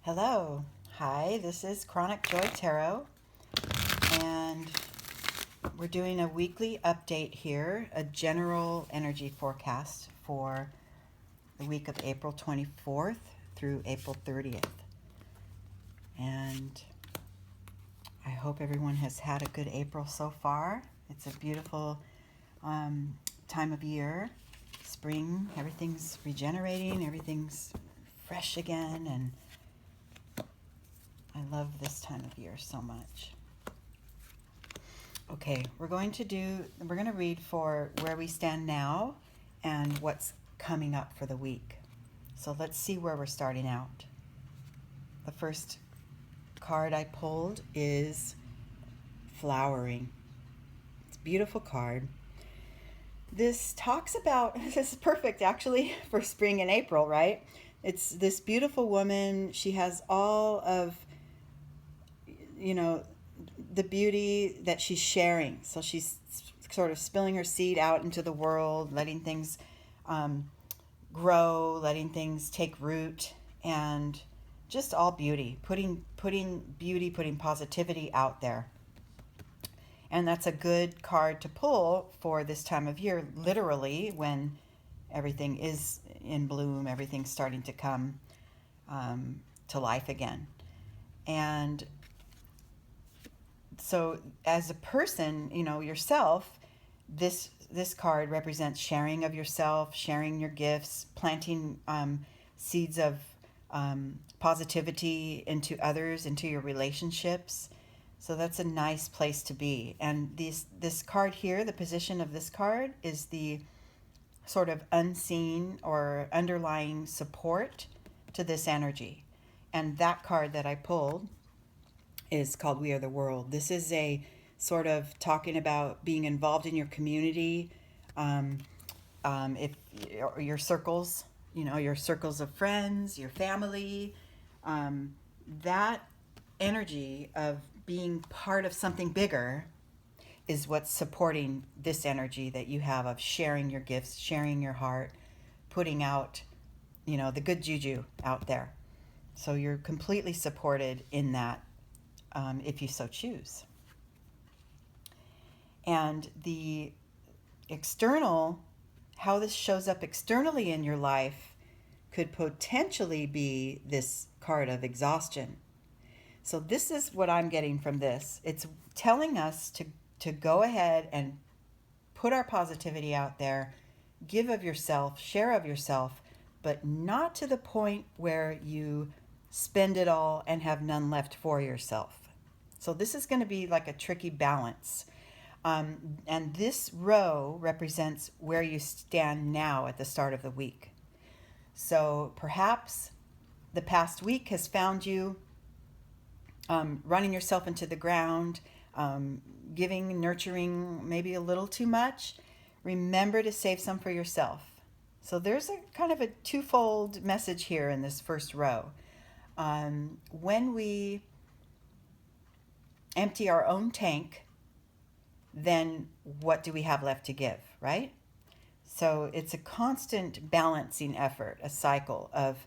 Hello. Hi, this is Chronic Joy Tarot, and we're doing a weekly update here, a general energy forecast for the week of April 24th through April 30th. And I hope everyone has had a good April so far. It's a beautiful time of year. Spring, everything's regenerating, everything's fresh again, and I love this time of year so much. Okay, we're going to read for where we stand now and what's coming up for the week. So let's see where we're starting out. The first card I pulled is Flowering. It's a beautiful card. This talks about, this is perfect actually for spring and April, right? It's this beautiful woman. She has all of, the beauty that she's sharing. So she's sort of spilling her seed out into the world, letting things grow, letting things take root, and just all beauty, putting beauty, putting positivity out there. And that's a good card to pull for this time of year, literally when everything is in bloom, everything's starting to come to life again. And so as a person, yourself, this card represents sharing of yourself, sharing your gifts, planting seeds of positivity into others, into your relationships. So that's a nice place to be. And this card here, the position of this card is the sort of unseen or underlying support to this energy. And that card that I pulled is called We Are the World. This is a sort of talking about being involved in your community, if your circles, your circles of friends, your family, that energy of being part of something bigger is what's supporting this energy that you have of sharing your gifts, sharing your heart, putting out, the good juju out there. So you're completely supported in that, if you so choose. And the external, how this shows up externally in your life could potentially be this card of exhaustion. So this is what I'm getting from this. It's telling us to go ahead and put our positivity out there, give of yourself, share of yourself, but not to the point where you spend it all and have none left for yourself. So this is going to be like a tricky balance. And this row represents where you stand now at the start of the week. So perhaps the past week has found you running yourself into the ground, giving, nurturing maybe a little too much. Remember to save some for yourself. So there's a kind of a twofold message here in this first row. When we empty our own tank, then what do we have left to give, right? So it's a constant balancing effort, a cycle of,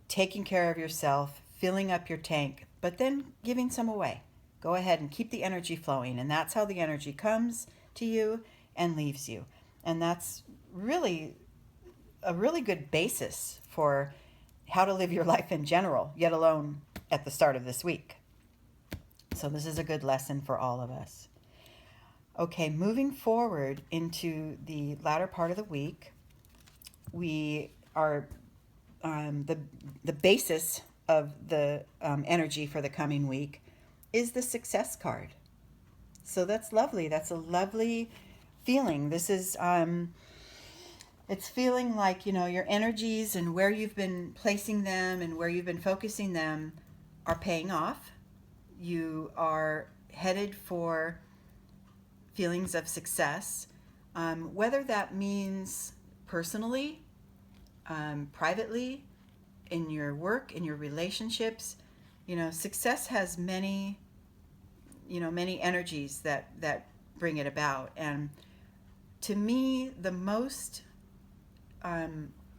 taking care of yourself, filling up your tank, but then giving some away. Go ahead and keep the energy flowing, and that's how the energy comes to you and leaves you. And that's really a really good basis for how to live your life in general, yet alone at the start of this week. So this is a good lesson for all of us. Okay, moving forward into the latter part of the week, we are the basis of the energy for the coming week is the success card. So that's lovely. That's a lovely feeling. This is it's feeling like, your energies and where you've been placing them and where you've been focusing them are paying off. You are headed for feelings of success, whether that means personally, privately, in your work, in your relationships. Success has many energies that bring it about. And to me, the most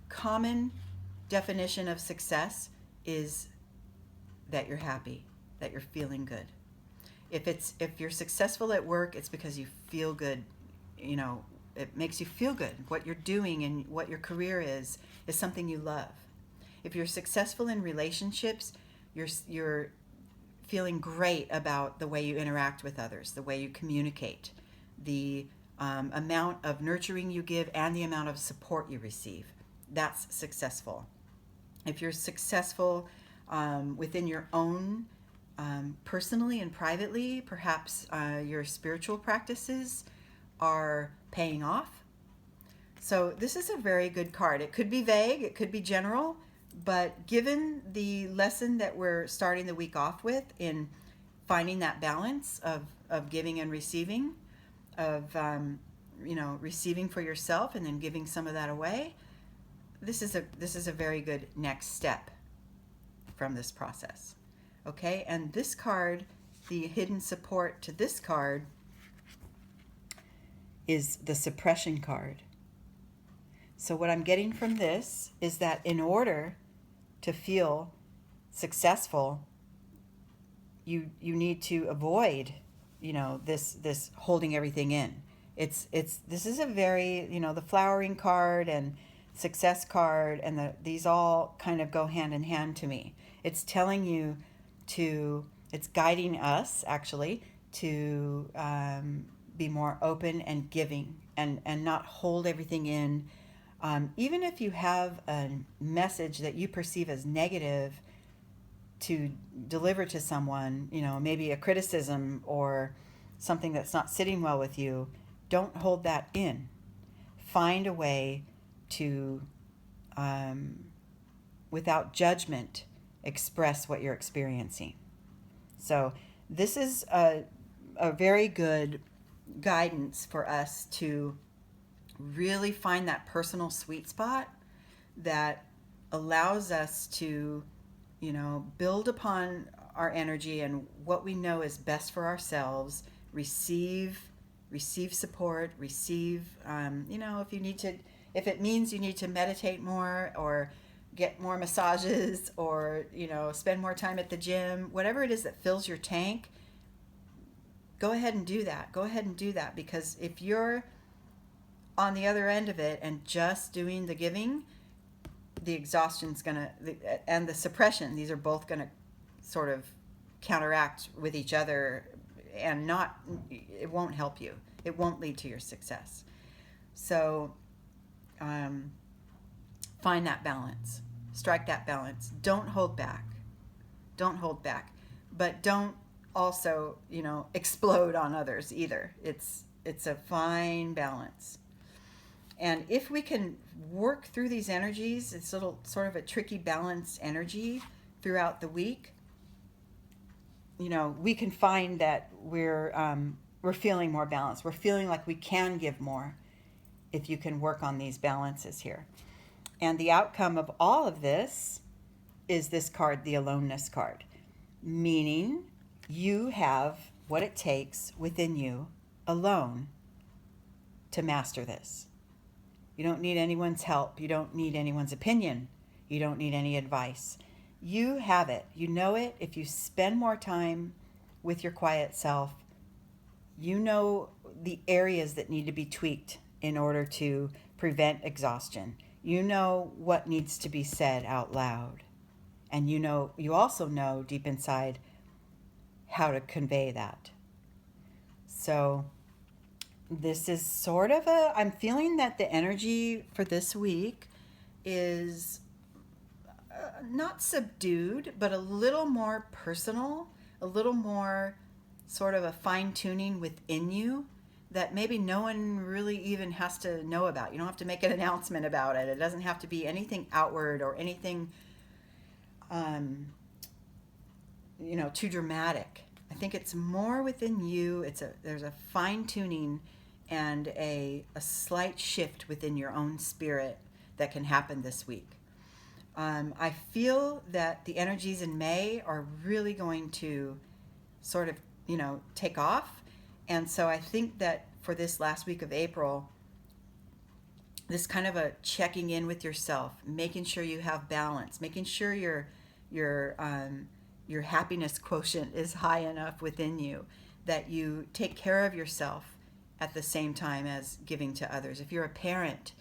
common definition of success is that you're happy, that you're feeling good. If you're successful at work, it's because you feel good. You know, it makes you feel good. What you're doing and what your career is something you love. If you're successful in relationships, you're feeling great about the way you interact with others, the way you communicate, the amount of nurturing you give, and the amount of support you receive. That's successful. If you're successful within your own, personally and privately, perhaps your spiritual practices are paying off. So this is a very good card. It could be vague, it could be general, but given the lesson that we're starting the week off with in finding that balance of giving and receiving, of receiving for yourself and then giving some of that away, this is a very good next step from this process. Okay, and this card, the hidden support to this card, is the suppression card. So what I'm getting from this is that in order to feel successful, you need to avoid, this holding everything in. This is a very, the flowering card and success card and these all kind of go hand in hand to me. It's telling you it's guiding us actually to be more open and giving and not hold everything in. Even if you have a message that you perceive as negative to deliver to someone, maybe a criticism or something that's not sitting well with you, don't hold that in. Find a way to, without judgment, express what you're experiencing. So this is a very good guidance for us to really find that personal sweet spot that allows us to, build upon our energy and what we know is best for ourselves, receive support, if it means you need to meditate more or get more massages or, spend more time at the gym, whatever it is that fills your tank, go ahead and do that. Because if you're on the other end of it and just doing the giving, the exhaustion's and the suppression, these are both gonna sort of counteract with each other and it won't help you. It won't lead to your success. So find that balance, strike that balance. Don't hold back, but don't also, explode on others either. It's a fine balance. And if we can work through these energies, it's sort of a tricky balanced energy throughout the week, we can find that we're feeling more balanced. We're feeling like we can give more if you can work on these balances here. And the outcome of all of this is this card, the aloneness card, meaning you have what it takes within you alone to master this. You don't need anyone's help. You don't need anyone's opinion. You don't need any advice. You have it. You know it. If you spend more time with your quiet self, you know the areas that need to be tweaked in order to prevent exhaustion. You know what needs to be said out loud. And you also know deep inside how to convey that. So this is sort of I'm feeling that the energy for this week is not subdued, but a little more personal, a little more sort of a fine-tuning within you that maybe no one really even has to know about. You don't have to make an announcement about it. It doesn't have to be anything outward or anything, too dramatic. I think it's more within you. There's a fine-tuning and a slight shift within your own spirit that can happen this week. I feel that the energies in May are really going to sort of, take off. And so I think that for this last week of April, this kind of a checking in with yourself, making sure you have balance, making sure you're your happiness quotient is high enough within you that you take care of yourself at the same time as giving to others. If you're a parent,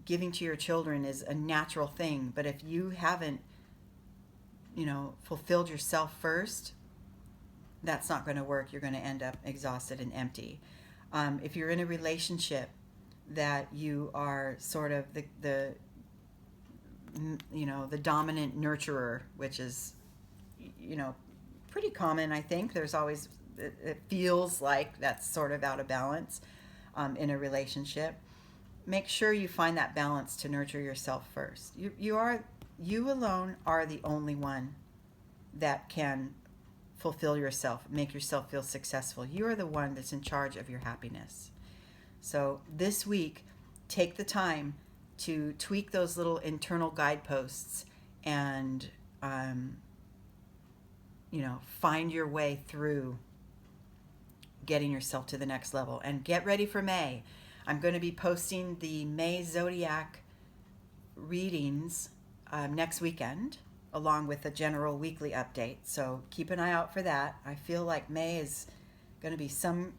giving to your children is a natural thing, but if you haven't, fulfilled yourself first, that's not going to work. You're going to end up exhausted and empty. If you're in a relationship that you are sort of the dominant nurturer, which is, pretty common, I think. There's always, it feels like that's sort of out of balance in a relationship. Make sure you find that balance to nurture yourself first. You alone are the only one that can fulfill yourself, make yourself feel successful. You are the one that's in charge of your happiness. So this week, take the time to tweak those little internal guideposts and, find your way through getting yourself to the next level. And get ready for May. I'm going to be posting the May Zodiac readings next weekend, along with a general weekly update. So keep an eye out for that. I feel like May is going to be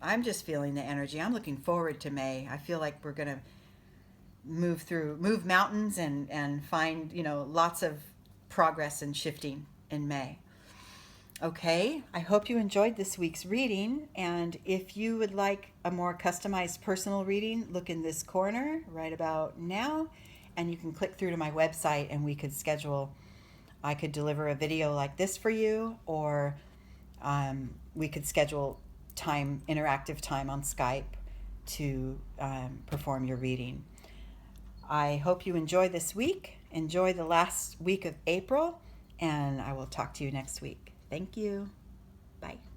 I'm just feeling the energy. I'm looking forward to May. I feel like we're going to move mountains and find, lots of progress and shifting in May. Okay, I hope you enjoyed this week's reading, and if you would like a more customized personal reading, look in this corner right about now, and you can click through to my website and I could deliver a video like this for you, or we could schedule interactive time on Skype to perform your reading. I hope you enjoy this week. Enjoy the last week of April, and I will talk to you next week. Thank you. Bye.